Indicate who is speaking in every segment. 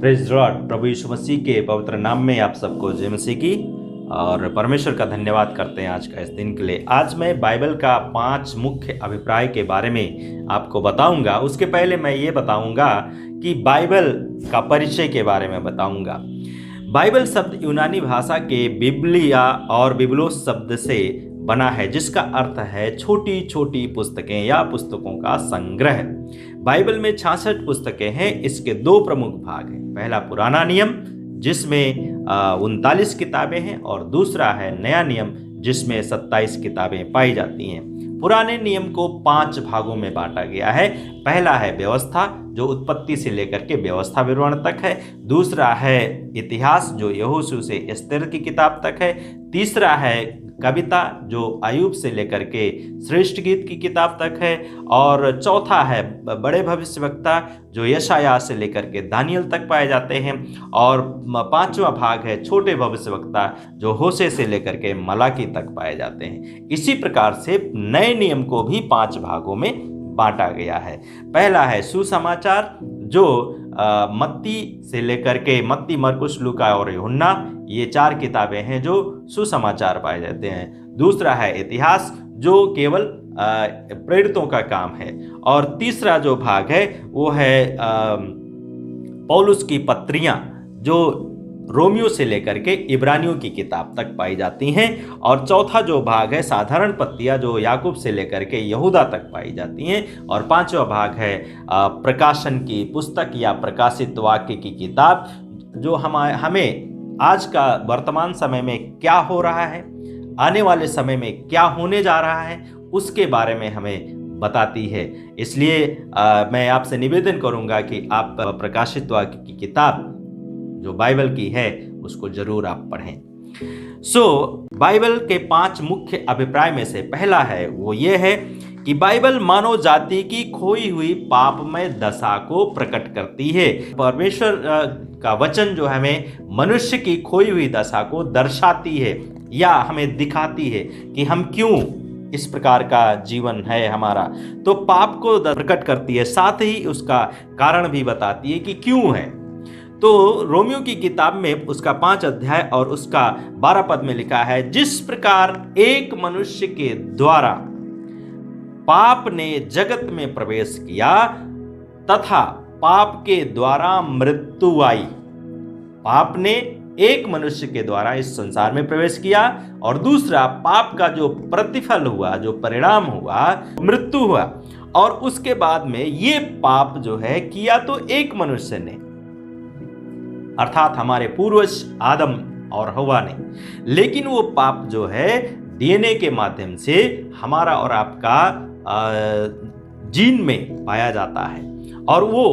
Speaker 1: Praise Lord. प्रभु यीशु मसीह के पवित्र नाम में आप सबको जय मसीह की और परमेश्वर का धन्यवाद करते हैं आज का इस दिन के लिए। आज मैं बाइबल का 5 मुख्य अभिप्राय के बारे में आपको बताऊंगा। उसके पहले मैं ये बताऊंगा कि बाइबल का परिचय के बारे में बताऊंगा। बाइबल शब्द यूनानी भाषा के बिब्लिया और बिब्लोस शब्द से बना है, जिसका अर्थ है छोटी छोटी पुस्तकें या पुस्तकों का संग्रह। बाइबल में 66 पुस्तकें हैं। इसके 2 प्रमुख भाग हैं। पहला पुराना नियम, जिसमें 39 किताबें हैं, और दूसरा है नया नियम, जिसमें 27 किताबें पाई जाती हैं। पुराने नियम को 5 भागों में बांटा गया है। पहला है व्यवस्था, जो उत्पत्ति से लेकर के व्यवस्था विवरण तक है। दूसरा है इतिहास, जो यहोशू से एस्तेर की किताब तक है। तीसरा है कविता, जो अय्यूब से लेकर के श्रेष्ठ गीत की किताब तक है। और चौथा है बड़े भविष्यवक्ता, जो यशायाह से लेकर के दानियल तक पाए जाते हैं। और 5वां भाग है छोटे भविष्यवक्ता, जो होशे से लेकर के मलाकी तक पाए जाते हैं। इसी प्रकार से नए नियम को भी 5 भागों में बांटा गया है। पहला है सुसमाचार, जो मत्ती से लेकर के मत्ती, मरकुस, लूका और यूहन्ना, ये 4 किताबें हैं जो सुसमाचार पाए जाते हैं। दूसरा है इतिहास, जो केवल प्रेरितों का काम है। और तीसरा जो भाग है वो है पौलुस की पत्रियां, जो रोमियो से लेकर के इब्रानियों की किताब तक पाई जाती हैं। और चौथा जो भाग है साधारण पत्तियां, जो याकूब से लेकर के यहूदा तक पाई जाती हैं। और 5वां भाग है प्रकाशन की पुस्तक या प्रकाशित वाक्य की किताब, जो हमें आज का वर्तमान समय में क्या हो रहा है, आने वाले समय में क्या होने जा रहा है, उसके बारे में हमें बताती है। इसलिए मैं आपसे निवेदन करूंगा कि आप प्रकाशित वाक्य की किताब जो बाइबल की है उसको जरूर आप पढ़ें। बाइबल के 5 मुख्य अभिप्राय में से पहला है वो ये है कि बाइबल मानव जाति की खोई हुई पापमय दशा को प्रकट करती है। परमेश्वर का वचन जो हमें मनुष्य की खोई हुई दशा को दर्शाती है या हमें दिखाती है कि हम क्यों इस प्रकार का जीवन है हमारा। तो पाप को प्रकट करती है, साथ ही उसका कारण भी बताती है कि क्यों है। तो रोमियो की किताब में उसका 5 अध्याय और उसका 12 पद में लिखा है, जिस प्रकार एक मनुष्य के द्वारा पाप ने जगत में प्रवेश किया तथा पाप के द्वारा मृत्यु आई। पाप ने एक मनुष्य के द्वारा इस संसार में प्रवेश किया, और दूसरा पाप का जो प्रतिफल हुआ, जो परिणाम हुआ, मृत्यु हुआ। और उसके बाद में ये पाप जो है किया तो एक मनुष्य ने, अर्थात हमारे पूर्वज आदम और हवा ने, लेकिन वो पाप जो है डीएनए के माध्यम से हमारा और आपका जीन में पाया जाता है और वो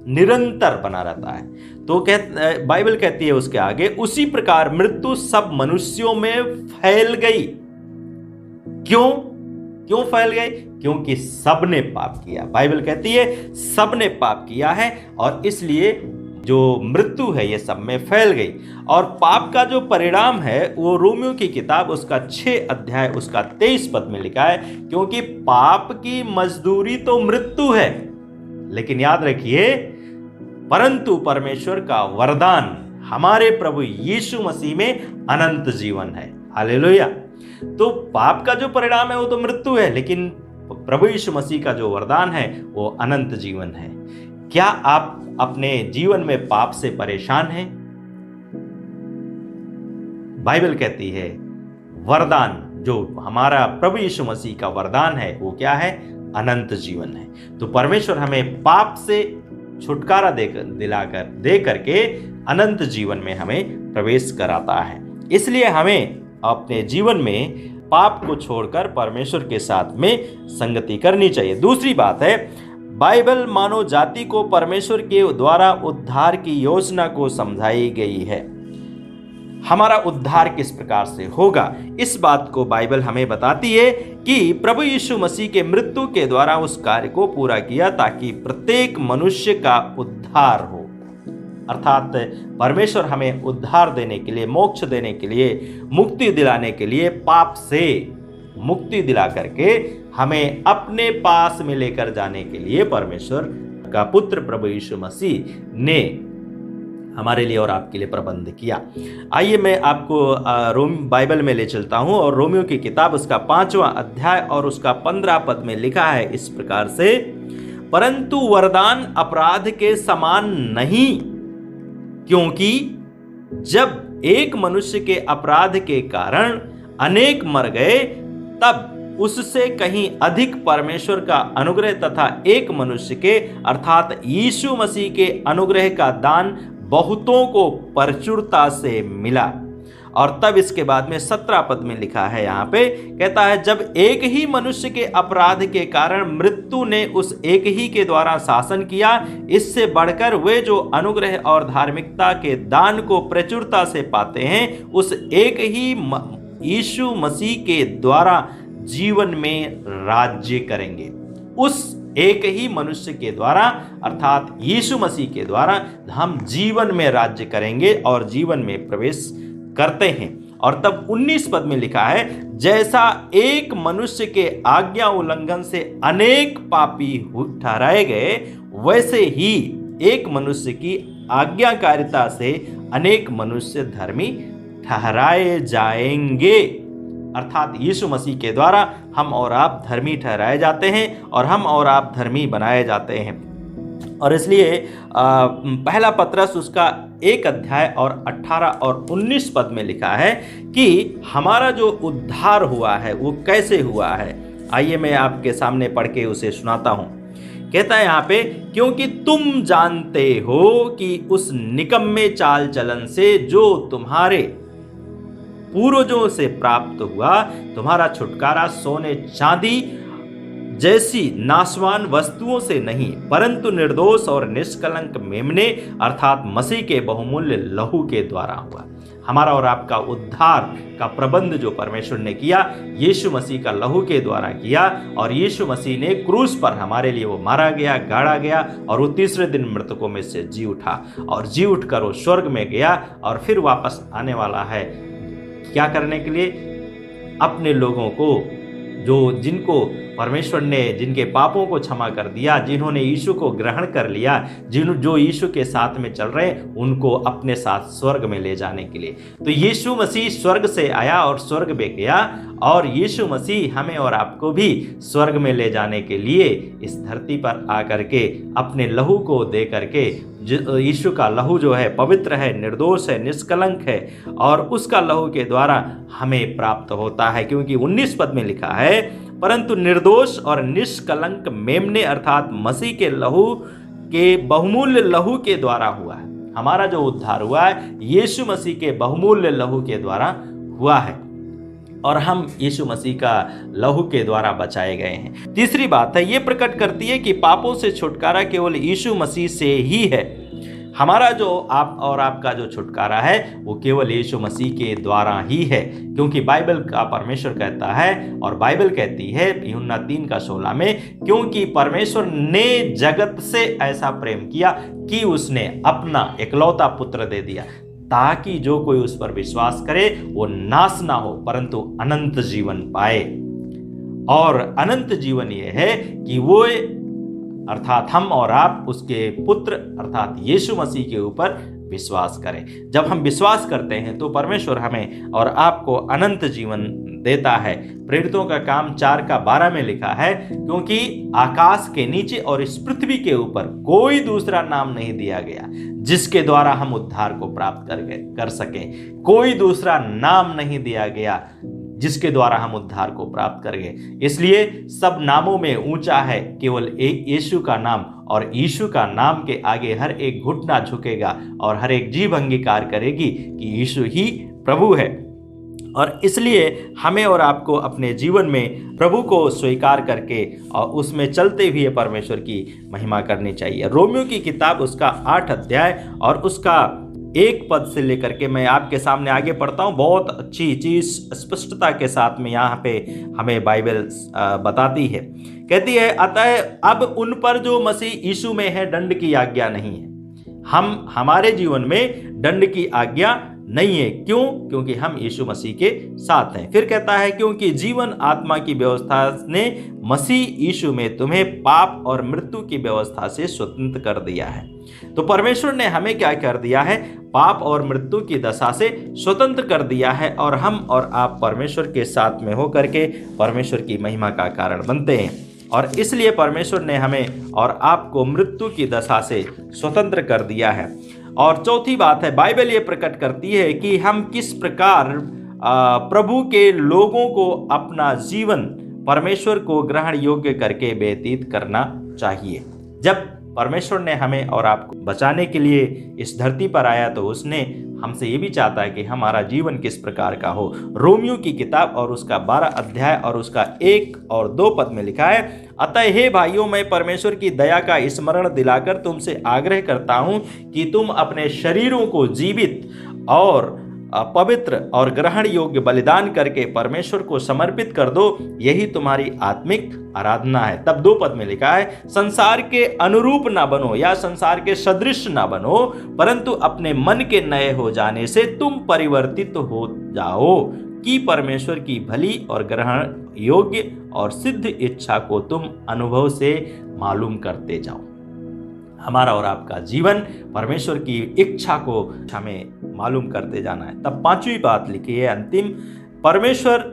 Speaker 1: निरंतर बना रहता है। तो बाइबल कहती है उसके आगे, उसी प्रकार मृत्यु सब मनुष्यों में फैल गई। क्यों फैल गई? क्योंकि सबने पाप किया। बाइबल कहती है सबने पाप किया है और इसलिए जो मृत्यु है ये सब में फैल गई। और पाप का जो परिणाम है वो रोमियो की किताब उसका 6 अध्याय उसका 23 पद में लिखा है, क्योंकि पाप की मजदूरी तो मृत्यु है, लेकिन याद रखिए परंतु परमेश्वर का वरदान हमारे प्रभु यीशु मसीह में अनंत जीवन है। हालेलुया। तो पाप का जो परिणाम है वो तो मृत्यु है, लेकिन प्रभु यीशु मसीह का जो वरदान है वो अनंत जीवन है। क्या आप अपने जीवन में पाप से परेशान हैं? बाइबल कहती है वरदान, जो हमारा प्रभु यीशु मसीह का वरदान है वो क्या है? अनंत जीवन है। तो परमेश्वर हमें पाप से छुटकारा दे करके अनंत जीवन में हमें प्रवेश कराता है। इसलिए हमें अपने जीवन में पाप को छोड़कर परमेश्वर के साथ में संगति करनी चाहिए। दूसरी बात है, बाइबल मानव जाति को परमेश्वर के द्वारा उद्धार की योजना को समझाई गई है। हमारा उद्धार किस प्रकार से होगा, इस बात को बाइबल हमें बताती है कि प्रभु यीशु मसीह के मृत्यु के द्वारा उस कार्य को पूरा किया ताकि प्रत्येक मनुष्य का उद्धार हो। अर्थात परमेश्वर हमें उद्धार देने के लिए, मोक्ष देने के लिए, मुक्ति दिलाने के लिए, पाप से मुक्ति दिला करके हमें अपने पास में लेकर जाने के लिए परमेश्वर का पुत्र प्रभु यीशु मसीह ने हमारे लिए और आपके लिए प्रबंध किया। आइए मैं आपको रोम बाइबल में ले चलता हूं और रोमियो की किताब उसका 5वां अध्याय और उसका 15 पद में लिखा है इस प्रकार से, परंतु वरदान अपराध के समान नहीं, क्योंकि जब एक मनुष्य के अपराध के कारण अनेक मर गए, तब उससे कहीं अधिक परमेश्वर का अनुग्रह तथा एक मनुष्य के अर्थात यीशु मसीह के अनुग्रह का दान बहुतों को प्रचुरता से मिला। और तब इसके बाद में 17 पद में लिखा है, यहाँ पे कहता है, जब एक ही मनुष्य के अपराध के कारण मृत्यु ने उस एक ही के द्वारा शासन किया, इससे बढ़कर वे जो अनुग्रह और धार्मिकता के दान को प्रचुरता से पाते हैं, उस एक ही यीशु मसीह के द्वारा जीवन में राज्य करेंगे। उस एक ही मनुष्य के द्वारा अर्थात यीशु मसीह के द्वारा हम जीवन में राज्य करेंगे और जीवन में प्रवेश करते हैं। और तब 19 पद में लिखा है, जैसा एक मनुष्य के आज्ञा उल्लंघन से अनेक पापी ठहराए गए, वैसे ही एक मनुष्य की आज्ञाकारिता से अनेक मनुष्य धर्मी ठहराए जाएंगे। अर्थात यीशु मसीह के द्वारा हम और आप धर्मी ठहराए जाते हैं और हम और आप धर्मी बनाए जाते हैं। और इसलिए पहला पत्रस उसका 1 अध्याय और 18 और 19 पद में लिखा है कि हमारा जो उद्धार हुआ है वो कैसे हुआ है। आइए मैं आपके सामने पढ़ के उसे सुनाता हूं। कहता है यहाँ पे, क्योंकि तुम जानते हो कि उस निकम्मे चाल चलन से जो तुम्हारे पूर्वजों से प्राप्त हुआ, तुम्हारा छुटकारा सोने चांदी जैसी नाशवान वस्तुओं से नहीं, परंतु निर्दोष और निष्कलंक मेमने अर्थात मसीह के बहुमूल्य लहू के द्वारा हुआ। हमारा और आपका उद्धार का प्रबंध जो परमेश्वर ने किया, यीशु मसीह का लहू के द्वारा किया। और यीशु मसीह ने क्रूस पर हमारे लिए वो मारा गया, गाड़ा गया और वो तीसरे दिन मृतकों में से जी उठा और जी उठकर वो स्वर्ग में गया और फिर वापस आने वाला है। क्या करने के लिए? अपने लोगों को जिनको परमेश्वर ने जिनके पापों को क्षमा कर दिया, जिन्होंने यीशु को ग्रहण कर लिया, जो यीशु के साथ में चल रहे हैं, उनको अपने साथ स्वर्ग में ले जाने के लिए। तो यीशु मसीह स्वर्ग से आया और स्वर्ग में गया और यीशु मसीह हमें और आपको भी स्वर्ग में ले जाने के लिए इस धरती पर आकर के अपने लहू को दे करके, यीशु का लहू जो है पवित्र है, निर्दोष है, निष्कलंक है और उसका लहू के द्वारा हमें प्राप्त होता है। क्योंकि 19 पद में लिखा है, परंतु निर्दोष और निष्कलंक मेमने अर्थात मसीह के लहू के बहुमूल्य लहू के द्वारा हुआ है। हमारा जो उद्धार हुआ है यीशु मसीह के बहुमूल्य लहू के द्वारा हुआ है और हम यीशु मसीह का लहू के द्वारा बचाए गए हैं। तीसरी बात है, ये प्रकट करती है कि पापों से छुटकारा केवल यीशु मसीह से ही है। हमारा जो आप और आपका जो छुटकारा है वो केवल यीशु मसीह के द्वारा ही है। क्योंकि बाइबल का परमेश्वर कहता है और बाइबल कहती है यूहन्ना 3:16 में, क्योंकि परमेश्वर ने जगत से ऐसा प्रेम किया कि उसने अपना इकलौता पुत्र दे दिया, ताकि जो कोई उस पर विश्वास करे वो नाश ना हो परंतु अनंत जीवन पाए। और अनंत जीवन ये है कि वो अर्थात हम और आप उसके पुत्र अर्थात यीशु मसीह के ऊपर विश्वास करें। जब हम विश्वास करते हैं तो परमेश्वर हमें और आपको अनंत जीवन देता है। प्रेरितों का काम 4:12 में लिखा है, क्योंकि आकाश के नीचे और इस पृथ्वी के ऊपर कोई दूसरा नाम नहीं दिया गया जिसके द्वारा हम उद्धार को प्राप्त कर सकें। कोई दूसरा नाम नहीं दिया गया जिसके द्वारा हम उद्धार को प्राप्त करेंगे। इसलिए सब नामों में ऊंचा है केवल एक यीशु का नाम, और यीशु का नाम के आगे हर एक घुटना झुकेगा और हर एक जीभ अंगीकार करेगी कि यीशु ही प्रभु है। और इसलिए हमें और आपको अपने जीवन में प्रभु को स्वीकार करके और उसमें चलते हुए परमेश्वर की महिमा करनी चाहिए। रोमियो की किताब उसका 8 अध्याय और उसका 1 पद से लेकर के मैं आपके सामने आगे पढ़ता हूँ। बहुत अच्छी चीज स्पष्टता के साथ में यहाँ पे हमें बाइबल बताती है। कहती है, अतः अब उन पर जो मसीह यीशु में है दंड की आज्ञा नहीं है। हमारे जीवन में दंड की आज्ञा नहीं है। क्यों? क्योंकि हम यीशु मसीह के साथ हैं। फिर कहता है क्योंकि जीवन आत्मा की व्यवस्था ने मसीह यीशु में तुम्हें पाप और मृत्यु की व्यवस्था से स्वतंत्र कर दिया है। तो परमेश्वर ने हमें क्या कर दिया है? पाप और मृत्यु की दशा से स्वतंत्र कर दिया है, और हम और आप परमेश्वर के साथ में होकर के परमेश्वर की महिमा का कारण बनते हैं। और इसलिए परमेश्वर ने हमें और आपको मृत्यु की दशा से स्वतंत्र कर दिया है। और चौथी बात है, बाइबल ये प्रकट करती है कि हम किस प्रकार प्रभु के लोगों को अपना जीवन परमेश्वर को ग्रहण योग्य करके व्यतीत करना चाहिए। जब परमेश्वर ने हमें और आपको बचाने के लिए इस धरती पर आया तो उसने हमसे ये भी चाहता है कि हमारा जीवन किस प्रकार का हो। रोमियो की किताब और उसका 12 अध्याय और उसका 1 और 2 पद में लिखा है, अतः हे भाइयों, मैं परमेश्वर की दया का स्मरण दिलाकर तुमसे आग्रह करता हूं कि तुम अपने शरीरों को जीवित और पवित्र और ग्रहण योग्य बलिदान करके परमेश्वर को समर्पित कर दो, यही तुम्हारी आत्मिक आराधना है। तब 2 पद में लिखा है, संसार के अनुरूप ना बनो या संसार के सदृश ना बनो, परंतु अपने मन के नए हो जाने से तुम परिवर्तित हो जाओ कि परमेश्वर की भली और ग्रहण योग्य और सिद्ध इच्छा को तुम अनुभव से मालूम करते जाओ। हमारा और आपका जीवन परमेश्वर की इच्छा को हमें मालूम करते जाना है। तब 5वीं बात लिखी है अंतिम, परमेश्वर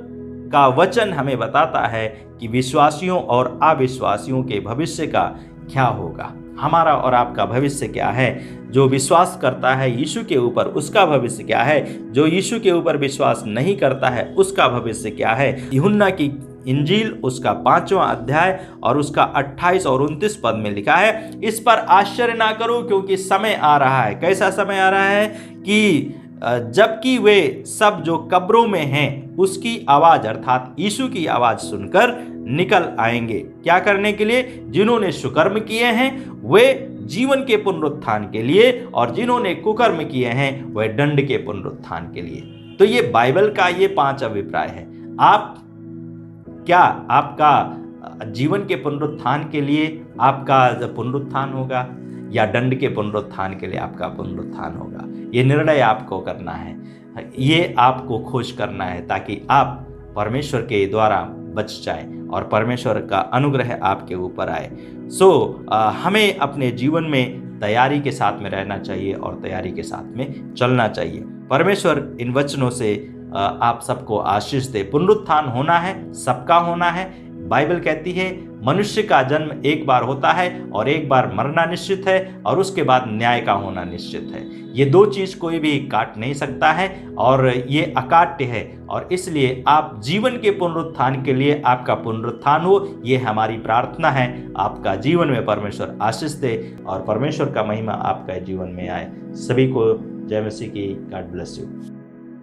Speaker 1: का वचन हमें बताता है कि विश्वासियों और अविश्वासियों के भविष्य का क्या होगा। हमारा और आपका भविष्य क्या है? जो विश्वास करता है यीशु के ऊपर उसका भविष्य क्या है? जो यीशु के ऊपर विश्वास नहीं करता है उसका भविष्य क्या है? यूहन्ना की इंजील उसका 5वां अध्याय और उसका 28 और 29 पद में लिखा है, इस पर आश्चर्य ना करो क्योंकि समय आ रहा है। कैसा समय आ रहा है? कि जबकि वे सब जो कब्रों में हैं उसकी आवाज अर्थात यीशु की आवाज सुनकर निकल आएंगे। क्या करने के लिए? जिन्होंने सुकर्म किए हैं वे जीवन के पुनरुत्थान के लिए, और जिन्होंने कुकर्म किए हैं वे दंड के पुनरुत्थान के लिए। तो ये बाइबल का ये 5 अभिप्राय है। आप क्या आपका जीवन के पुनरुत्थान के लिए आपका पुनरुत्थान होगा या दंड के पुनरुत्थान के लिए आपका पुनरुत्थान होगा? ये निर्णय आपको करना है, ये आपको खोज करना है ताकि आप परमेश्वर के द्वारा बच जाए और परमेश्वर का अनुग्रह आपके ऊपर आए। हमें अपने जीवन में तैयारी के साथ में रहना चाहिए और तैयारी के साथ में चलना चाहिए। परमेश्वर इन वचनों से आप सबको आशीष दे। पुनरुत्थान होना है, सबका होना है। बाइबल कहती है मनुष्य का जन्म एक बार होता है और एक बार मरना निश्चित है और उसके बाद न्याय का होना निश्चित है। ये 2 चीज कोई भी काट नहीं सकता है और ये अकाट्य है, और इसलिए आप जीवन के पुनरुत्थान के लिए आपका पुनरुत्थान हो, ये हमारी प्रार्थना है। आपका जीवन में परमेश्वर आशीष दे और परमेश्वर का महिमा आपका जीवन में आए। सभी को जय मसीह की। God bless you.